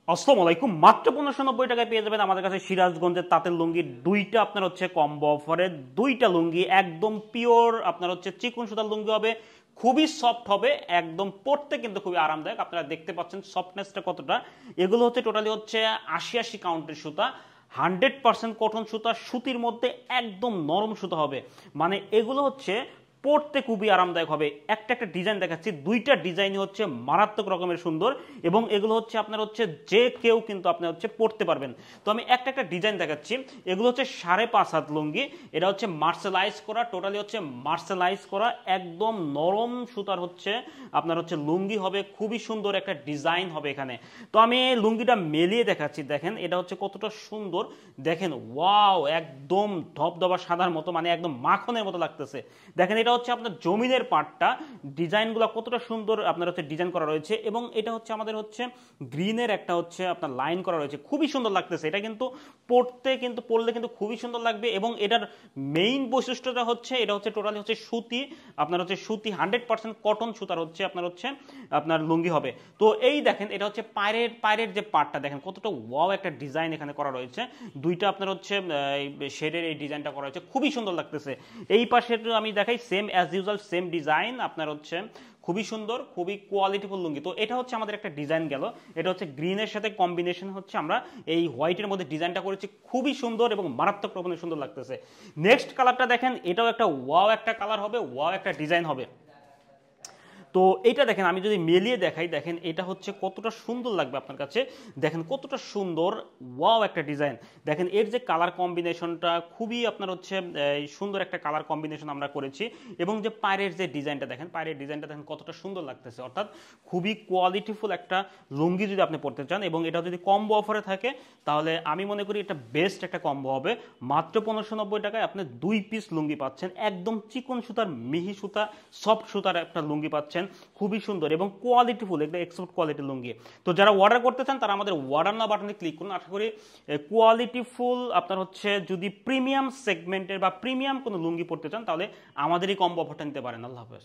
আসসালামু আলাইকুম। মাত্র 1590 টাকায় পেয়ে যাবেন আমাদের কাছে সিরাজগঞ্জের তাঁতের লুঙ্গি দুইটা। আপনার হচ্ছে কম্বো অফারে দুইটা লুঙ্গি একদম পিওর আপনার হচ্ছে চিকন সুতার লুঙ্গি হবে, খুবই সফট হবে, একদম পরতে কিন্তু খুবই আরামদায়ক। আপনারা দেখতে পাচ্ছেন সফটনেসটা কতটা। এগুলো হচ্ছে টোটালি হচ্ছে ৮০ কাউন্টের সুতা, 100% কটন সুতা, সুতির মধ্যে একদম নরম সুতা হবে। মানে এগুলো হচ্ছে পরতে খুবই আরামদায়ক হবে। একটা একটা ডিজাইন দেখাচ্ছি, দুইটা ডিজাইনই হচ্ছে মারাত্মক রকমের সুন্দর এবং এগুলো হচ্ছে আপনার হচ্ছে যে কেউ কিন্তু আপনি হচ্ছে পরতে পারবেন। তো আমি একটা একটা ডিজাইন দেখাচ্ছি। এগুলো হচ্ছে 5.5 হাত লুঙ্গি, এটা হচ্ছে মার্শালাইজ করা, টোটালি হচ্ছে মার্শালাইজ করা, একদম নরম সুতার হচ্ছে আপনার হচ্ছে লুঙ্গি হবে, খুবই সুন্দর একটা ডিজাইন হবে এখানে। তো আমি এই লুঙ্গিটা মেলিয়ে দেখাচ্ছি, দেখেন এটা হচ্ছে কতটা সুন্দর। দেখেন ওয়াও, একদম ধবধবা সাদার মতো, মানে একদম মাখনের মতো লাগতেছে। দেখেন এটা হচ্ছে আপনার জমিনের পাটটা, ডিজাইনগুলো কতটা সুন্দর আপনার হচ্ছে ডিজাইন করা রয়েছে এবং এটা হচ্ছে আমাদের হচ্ছে গ্রিনের একটা হচ্ছে আপনার লাইন করা রয়েছে, খুবই সুন্দর লাগতেছে। এটা কিন্তু পরলে কিন্তু খুবই সুন্দর লাগবে এবং এটার মেইন বৈশিষ্ট্যটা হচ্ছে এটা হচ্ছে টোটালি হচ্ছে সুতি, আপনার হচ্ছে সুতি 100% কটন সুতার হচ্ছে আপনার লুঙ্গি হবে। তো এই দেখেন এটা হচ্ছে পায়ের যে পাটটা, দেখেন কতটা ওয়াও একটা ডিজাইন এখানে করা রয়েছে। দুইটা আপনার হচ্ছে শেডের এই ডিজাইনটা করা হয়েছে, খুবই সুন্দর লাগতেছে। এই পাশের আমি দেখাই, same as usual same design, আপনার হচ্ছে খুবই সুন্দর, খুবই কোয়ালিটিফুল লুঙ্গি। তো এটা হচ্ছে আমাদের একটা ডিজাইন গেল, এটা হচ্ছে গ্রিনের সাথে কম্বিনেশন হচ্ছে আমরা এই হোয়াইটের মধ্যে ডিজাইনটা করেছি, খুবই সুন্দর এবং মারাত্মক রকমের সুন্দর লাগতেছে। নেক্সট কালারটা দেখেন, এটাও একটা ওয়াও একটা কালার হবে, ওয়াও একটা ডিজাইন হবে। তো এটা দেখেন, আমি যদি মেলিয়ে দেখাই, দেখেন এটা হচ্ছে কতটা সুন্দর লাগবে আপনার কাছে। দেখেন কতটা সুন্দর, ওয়াও একটা ডিজাইন। দেখেন এর যে কালার কম্বিনেশনটা খুবই আপনার হচ্ছে সুন্দর একটা কালার কম্বিনেশন আমরা করেছি এবং যে পায়ের যে ডিজাইনটা দেখেন, পায়ের ডিজাইনটা দেখেন কতটা সুন্দর লাগতেছে। অর্থাৎ খুবই কোয়ালিটিফুল একটা লুঙ্গি যদি আপনি পড়তে চান এবং এটা যদি কম্বো অফারে থাকে তাহলে আমি মনে করি এটা বেস্ট একটা কম্বো হবে। মাত্র 1590 টাকায় আপনি 2 পিস লুঙ্গি পাচ্ছেন, একদম চিকন সুতার মিহি সুতা সফট সুতার একটা লুঙ্গি পাচ্ছেন, খুবই সুন্দর এবং কোয়ালিটিফুল, একটা এক্সপোর্ট কোয়ালিটির লুঙ্গি। তো যারা অর্ডার করতে চান তারা আমাদের অর্ডার নাও বাটনে ক্লিক করুন। আশা করি কোয়ালিটিফুল আপনার হচ্ছে যদি প্রিমিয়াম সেগমেন্টের বা প্রিমিয়াম কোনো লুঙ্গি পড়তে চান তাহলে আমাদের এই কম্বো অফারটা নিতে পারেন। আল্লাহ হাফেজ।